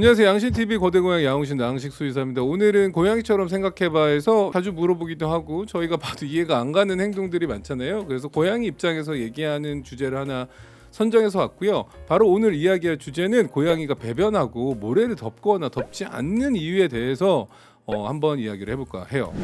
안녕하세요. 양신TV 거대고양이 양홍신 나항식 수의사입니다. 오늘은 고양이처럼 생각해봐에서 자주 물어보기도 하고 저희가 봐도 이해가 안 가는 행동들이 많잖아요. 그래서 고양이 입장에서 얘기하는 주제를 하나 선정해서 왔고요. 바로 오늘 이야기할 주제는 고양이가 배변하고 모래를 덮거나 덮지 않는 이유에 대해서 한번 이야기를 해볼까 해요.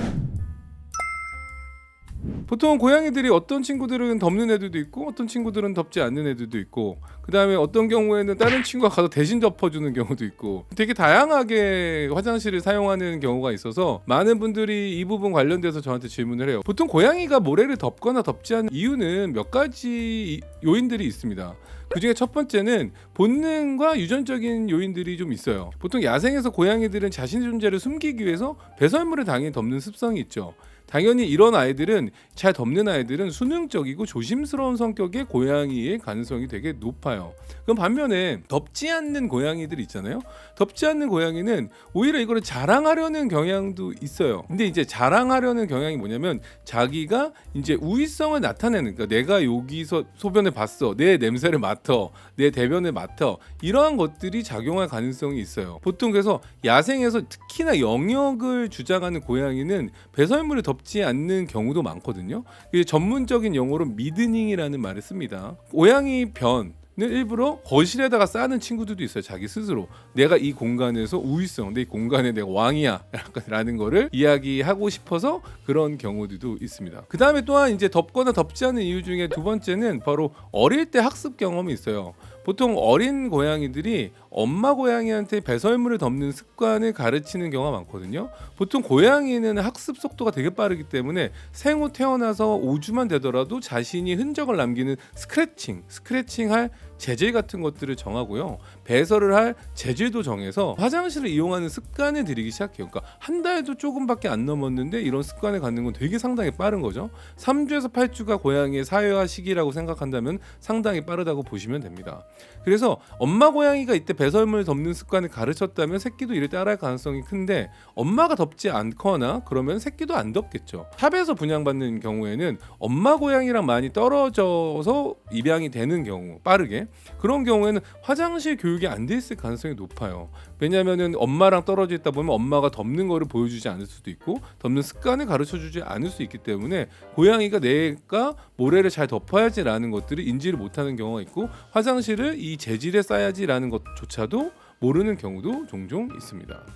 보통 고양이들이 어떤 친구들은 덮는 애들도 있고 어떤 친구들은 덮지 않는 애들도 있고, 그 다음에 어떤 경우에는 다른 친구가 가서 대신 덮어주는 경우도 있고, 되게 다양하게 화장실을 사용하는 경우가 있어서 많은 분들이 이 부분 관련돼서 저한테 질문을 해요. 보통 고양이가 모래를 덮거나 덮지 않는 이유는 몇 가지 요인들이 있습니다. 그 중에 첫 번째는 본능과 유전적인 요인들이 좀 있어요. 보통 야생에서 고양이들은 자신의 존재를 숨기기 위해서 배설물을 당연히 덮는 습성이 있죠. 당연히 이런 아이들은, 잘 덮는 아이들은 수능적이고 조심스러운 성격의 고양이의 가능성이 되게 높아요. 그럼 반면에 덮지 않는 고양이들 있잖아요. 덮지 않는 고양이는 오히려 이거를 자랑하려는 경향도 있어요. 근데 이제 자랑하려는 경향이 뭐냐면 자기가 이제 우위성을 나타내는, 그러니까 내가 여기서 소변을 봤어, 내 냄새를 맡아, 내 대변을 맡아, 이러한 것들이 작용할 가능성이 있어요. 보통 그래서 야생에서 특히나 영역을 주장하는 고양이는 배설물을 덮지 않는 경우도 많거든요. 전문적인 용어로 미드닝이라는 말을 씁니다. 고양이 변 일부러 거실에다가 싸는 친구들도 있어요. 자기 스스로 내가 이 공간에서 우위성, 내 공간에 내가 왕이야 라는 거를 이야기하고 싶어서 그런 경우들도 있습니다. 그 다음에 또한 이제 덮거나 덮지 않는 이유 중에 두 번째는 바로 어릴 때 학습 경험이 있어요. 보통 어린 고양이들이 엄마 고양이한테 배설물을 덮는 습관을 가르치는 경우가 많거든요. 보통 고양이는 학습 속도가 되게 빠르기 때문에 생후 태어나서 5주만 되더라도 자신이 흔적을 남기는 스크래칭할 재질 같은 것들을 정하고요. 배설을 할 재질도 정해서 화장실을 이용하는 습관을 들이기 시작해요. 그러니까 한 달도 조금밖에 안 넘었는데 이런 습관을 갖는 건 되게 상당히 빠른 거죠. 3주에서 8주가 고양이의 사회화 시기라고 생각한다면 상당히 빠르다고 보시면 됩니다. 그래서 엄마 고양이가 이때 배설물 덮는 습관을 가르쳤다면 새끼도 이를 따라할 가능성이 큰데, 엄마가 덮지 않거나 그러면 새끼도 안 덮겠죠. 탑에서 분양받는 경우에는 엄마 고양이랑 많이 떨어져서 입양이 되는 경우, 빠르게 그런 경우에는 화장실 교육이 안 돼 있을 가능성이 높아요. 왜냐하면 엄마랑 떨어져 있다 보면 엄마가 덮는 거를 보여주지 않을 수도 있고 덮는 습관을 가르쳐주지 않을 수 있기 때문에 고양이가 내가 모래를 잘 덮어야지라는 것들을 인지를 못하는 경우가 있고, 화장실을 이 재질에 싸야지라는 것조차도 모르는 경우도 종종 있습니다.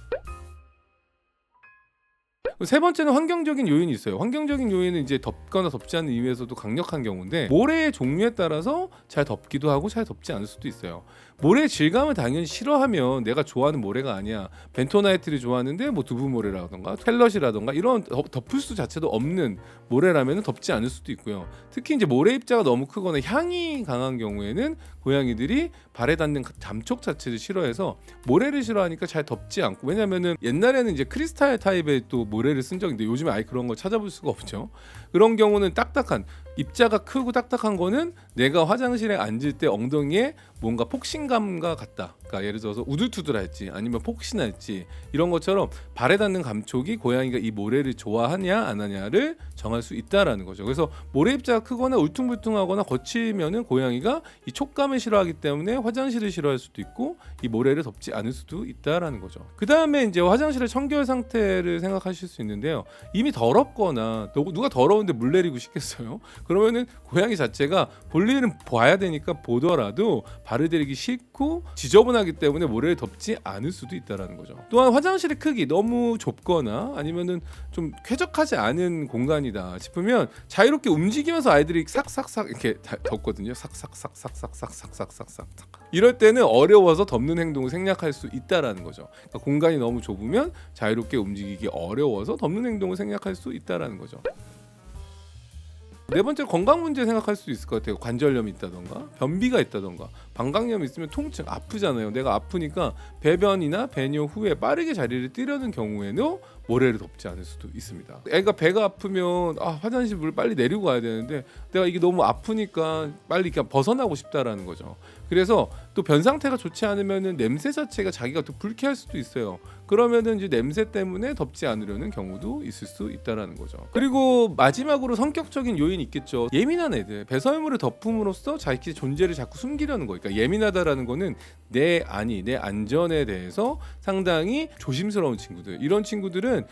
세 번째는 환경적인 요인이 있어요. 환경적인 요인은 이제 덮거나 덮지 않는 이유에서도 강력한 경우인데, 모래의 종류에 따라서 잘 덮기도 하고 잘 덮지 않을 수도 있어요. 모래의 질감을 당연히 싫어하면 내가 좋아하는 모래가 아니야, 벤토나이트를 좋아하는데 뭐 두부 모래라던가 펠럿이라던가 이런 덮을 수 자체도 없는 모래라면 덮지 않을 수도 있고요. 특히 이제 모래 입자가 너무 크거나 향이 강한 경우에는 고양이들이 발에 닿는 감촉 자체를 싫어해서 모래를 싫어하니까 잘 덮지 않고, 왜냐면은 옛날에는 이제 크리스탈 타입의 또 모래를 쓴 적인데 요즘에 아예 그런 걸 찾아볼 수가 없죠. 그런 경우는 딱딱한, 입자가 크고 딱딱한 거는 내가 화장실에 앉을 때 엉덩이에 뭔가 폭신감과 같다. 그러니까 예를 들어서 우둘투둘할지 아니면 폭신할지 이런 것처럼 발에 닿는 감촉이 고양이가 이 모래를 좋아하냐 안 하냐를 정할 수 있다라는 거죠. 그래서 모래 입자가 크거나 울퉁불퉁하거나 거칠면은 고양이가 이 촉감을 싫어하기 때문에 화장실을 싫어할 수도 있고 이 모래를 덮지 않을 수도 있다라는 거죠. 그 다음에 이제 화장실의 청결 상태를 생각하실 수 있는데요. 이미 더럽거나 누가 더러운데 물 내리고 싶겠어요? 그러면은 고양이 자체가 볼일은 봐야 되니까 보더라도 발을 들이기 싫고 지저분하기 때문에 모래를 덮지 않을 수도 있다라는 거죠. 또한 화장실의 크기 너무 좁거나 아니면은 좀 쾌적하지 않은 공간이다 싶으면 자유롭게 움직이면서 아이들이 싹싹싹 이렇게 덮거든요. 싹싹싹싹싹싹싹싹싹. 이럴 때는 어려워서 덮는 행동을 생략할 수 있다라는 거죠. 그러니까 공간이 너무 좁으면 자유롭게 움직이기 어려워서 덮는 행동을 생략할 수 있다라는 거죠. 네 번째, 건강 문제 생각할 수 있을 것 같아요. 관절염이 있다던가 변비가 있다던가 방광염이 있으면 통증, 아프잖아요. 내가 아프니까 배변이나 배뇨 후에 빠르게 자리를 뜨려는 경우에는 모래를 덮지 않을 수도 있습니다. 애가 배가 아프면 화장실 물 빨리 내리고 가야 되는데 내가 이게 너무 아프니까 빨리 그냥 벗어나고 싶다라는 거죠. 그래서 또 변 상태가 좋지 않으면은 냄새 자체가 자기가 또 불쾌할 수도 있어요. 그러면은 이제 냄새 때문에 덮지 않으려는 경우도 있을 수 있다라는 거죠. 그리고 마지막으로 성격적인 요인이 있겠죠. 예민한 애들, 배설물을 덮음으로써 자기 존재를 자꾸 숨기려는 거. 그러니까 그러니까 예민하다라는 거는 내 안전에 대해서 상당히 조심스러운 친구들. 이런 친구들은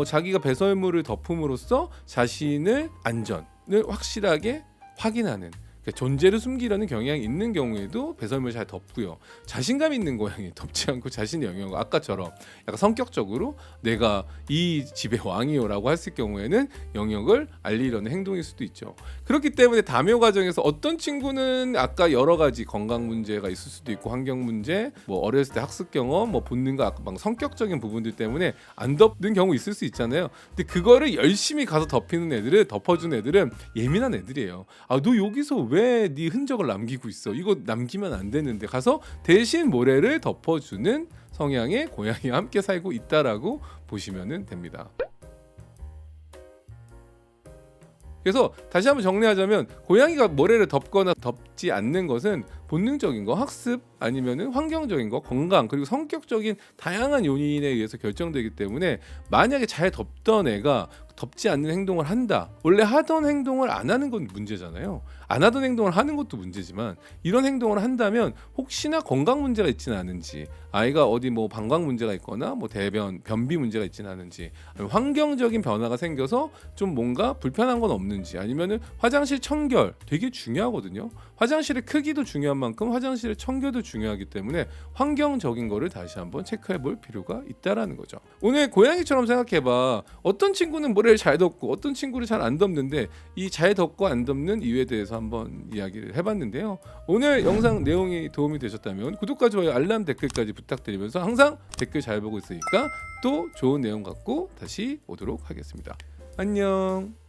자기가 배설물을 덮음으로써 자신의 안전을 확실하게 확인하는, 그러니까 존재를 숨기려는 경향이 있는 경우에도 배설물 잘 덮고요. 자신감 있는 고양이 덮지 않고 자신의 영역을 아까처럼 약간 성격적으로 내가 이 집의 왕이요라고 했을 경우에는 영역을 알리려는 행동일 수도 있죠. 그렇기 때문에 다묘 과정에서 어떤 친구는 아까 여러 가지 건강 문제가 있을 수도 있고 환경 문제, 뭐 어렸을 때 학습 경험, 뭐 본능과 아까 막 성격적인 부분들 때문에 안 덮는 경우 있을 수 있잖아요. 근데 그거를 열심히 가서 덮이는 애들은, 덮어준 애들은 예민한 애들이에요. 아, 너 여기서 왜 네 흔적을 남기고 있어? 이거 남기면 안 되는데 가서 대신 모래를 덮어주는 성향의 고양이와 함께 살고 있다라고 보시면 됩니다. 그래서 다시 한번 정리하자면 고양이가 모래를 덮거나 덮지 않는 것은 본능적인 거, 학습 아니면은 환경적인 거, 건강 그리고 성격적인 다양한 요인에 의해서 결정되기 때문에 만약에 잘 덮던 애가 덮지 않는 행동을 한다. 원래 하던 행동을 안 하는 건 문제잖아요. 안 하던 행동을 하는 것도 문제지만 이런 행동을 한다면 혹시나 건강 문제가 있지는 않은지, 아이가 어디 뭐 방광 문제가 있거나 뭐 대변, 변비 문제가 있지는 않은지, 환경적인 변화가 생겨서 좀 뭔가 불편한 건 없는지, 아니면은 화장실 청결 되게 중요하거든요. 화장실의 크기도 중요한 만큼 화장실의 청결도 중요하기 때문에 환경적인 거를 다시 한번 체크해 볼 필요가 있다라는 거죠. 오늘 고양이처럼 생각해봐. 어떤 친구는 모래를 잘 덮고 어떤 친구를 잘 안 덮는데 이 잘 덮고 안 덮는 이유에 대해서 한번 이야기를 해봤는데요. 오늘 영상 내용이 도움이 되셨다면 구독과 좋아요, 알람, 댓글까지 부탁드리면서 항상 댓글 잘 보고 있으니까 또 좋은 내용 갖고 다시 오도록 하겠습니다. 안녕.